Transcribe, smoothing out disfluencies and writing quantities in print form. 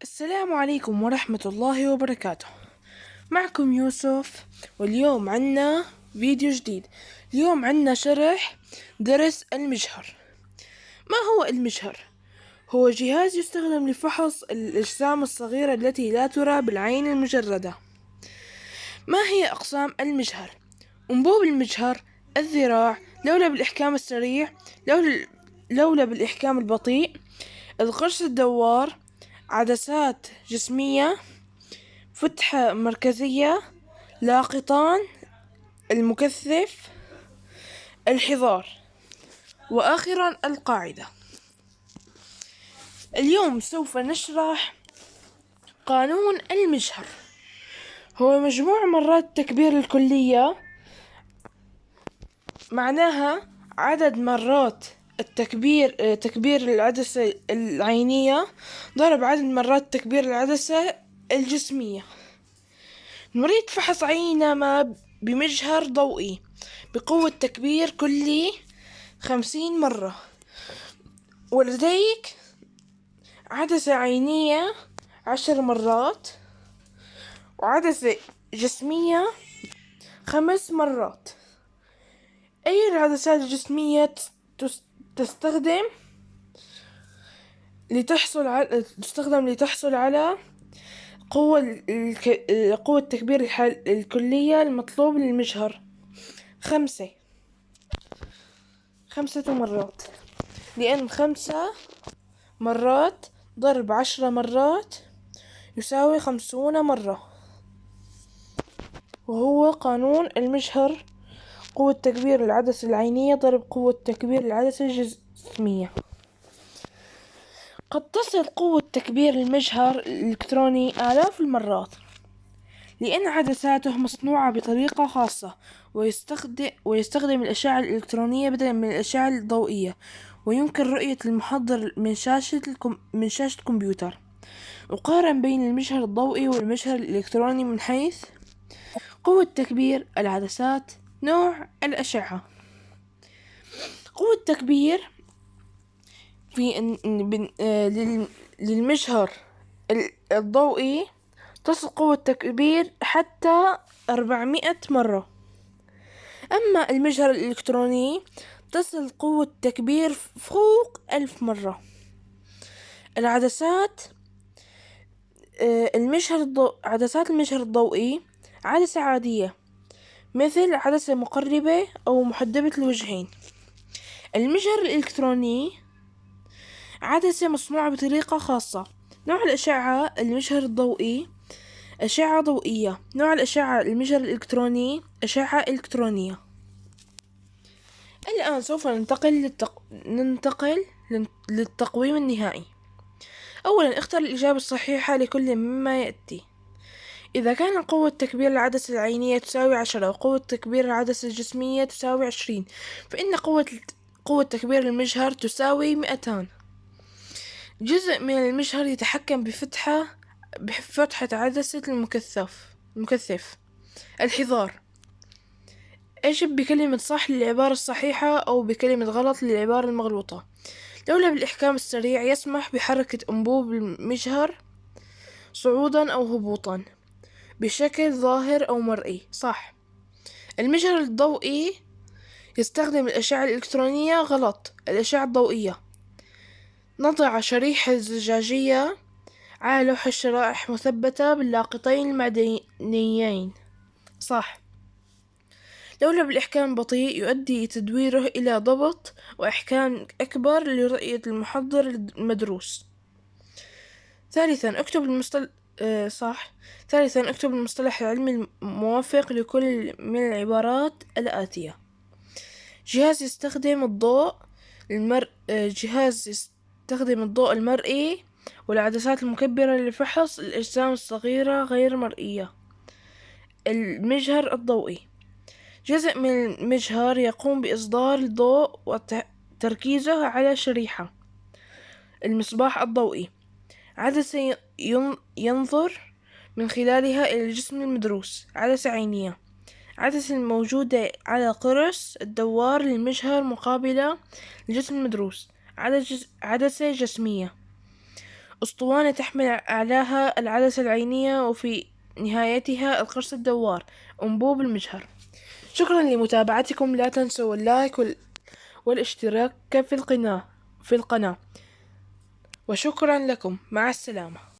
السلام عليكم ورحمة الله وبركاته. معكم يوسف، واليوم عنا فيديو جديد. اليوم عنا شرح درس المجهر. ما هو المجهر؟ هو جهاز يستخدم لفحص الأجسام الصغيرة التي لا ترى بالعين المجردة. ما هي أقسام المجهر؟ أنبوب المجهر، الذراع، لولب بالإحكام السريع، لولب بالإحكام البطيء، القرص الدوار، عدسات جسمية، فتحة مركزية، لاقطان، المكثف، الحذار، وآخرا القاعدة. اليوم سوف نشرح قانون المجهر. هو مجموع مرات تكبير الكلية، معناها عدد مرات تكبير العدسة العينية ضرب عدد مرات تكبير العدسة الجسمية. نريد فحص عينة ما بمجهر ضوئي بقوة تكبير كلي 50 مرة، ولديك عدسة عينية 10 مرات وعدسة جسمية 5 مرات. أي العدسات الجسمية تستخدم لتحصل على قوة تكبير الكلية المطلوب للمجهر؟ 5 مرات، لأن 5 مرات ضرب 10 مرات يساوي 50 مرة، وهو قانون المجهر: قوة تكبير العدسة العينية ضرب قوة تكبير العدسة الجسمية. قد تصل قوة تكبير المجهر الإلكتروني آلاف المرات، لأن عدساته مصنوعة بطريقة خاصة، ويستخدم الأشعة الإلكترونية بدلا من الأشعة الضوئية، ويمكن رؤية المحضر من شاشة كمبيوتر. أقارن بين المجهر الضوئي والمجهر الإلكتروني من حيث قوة تكبير العدسات، نوع الأشعة. قوة تكبير للمجهر الضوئي تصل قوة تكبير حتى 400 مرة، أما المجهر الإلكتروني تصل قوة تكبير فوق 1000 مرة. عدسات المجهر الضوئي عدسة عادية، مثل عدسة مقربة أو محدبة الوجهين. المجهر الإلكتروني عدسة مصنوعة بطريقة خاصة. نوع الأشعة المجهر الضوئي أشعة ضوئية. نوع الأشعة المجهر الإلكتروني أشعة إلكترونية. الآن سوف ننتقل للتقويم النهائي. أولا، اختر الإجابة الصحيحة لكل مما يأتي. إذا كان قوة تكبير العدسة العينية تساوي 10 وقوة تكبير العدسة الجسمية تساوي 20، فإن قوة تكبير المجهر تساوي 200. جزء من المجهر يتحكم بفتحة عدسة المكثف. الحذار: اجب بكلمة صح للعبارة الصحيحة أو بكلمة غلط للعبارة المغلوطة. لولب الإحكام السريع يسمح بحركة أنبوب المجهر صعودا أو هبوطا بشكل ظاهر أو مرئي. صح. المجهر الضوئي يستخدم الأشعة الإلكترونية. غلط. الأشعة الضوئية. نضع شريحة زجاجية على لوح الشرائح مثبتة باللاقطين المعدنيين. صح. لولب الإحكام البطيء يؤدي تدويره إلى ضبط وإحكام أكبر لرؤية المحضر المدروس. ثالثا اكتب المصطلح العلمي الموافق لكل من العبارات الآتية: جهاز يستخدم الضوء المرئي والعدسات المكبرة لفحص الأجسام الصغيرة غير مرئية. المجهر الضوئي جزء من المجهر يقوم بإصدار الضوء وتركيزه على شريحة. المصباح الضوئي عدسة ينظر من خلالها إلى الجسم المدروس. عدسة عينية عدسة الموجودة على قرص الدوار للمجهر مقابلة للجسم المدروس. عدسة جسمية أسطوانة تحمل أعلاها العدسة العينية وفي نهايتها القرص الدوار، أنبوب المجهر. شكرا لمتابعتكم، لا تنسوا اللايك والاشتراك في القناة، وشكرا لكم، مع السلامة.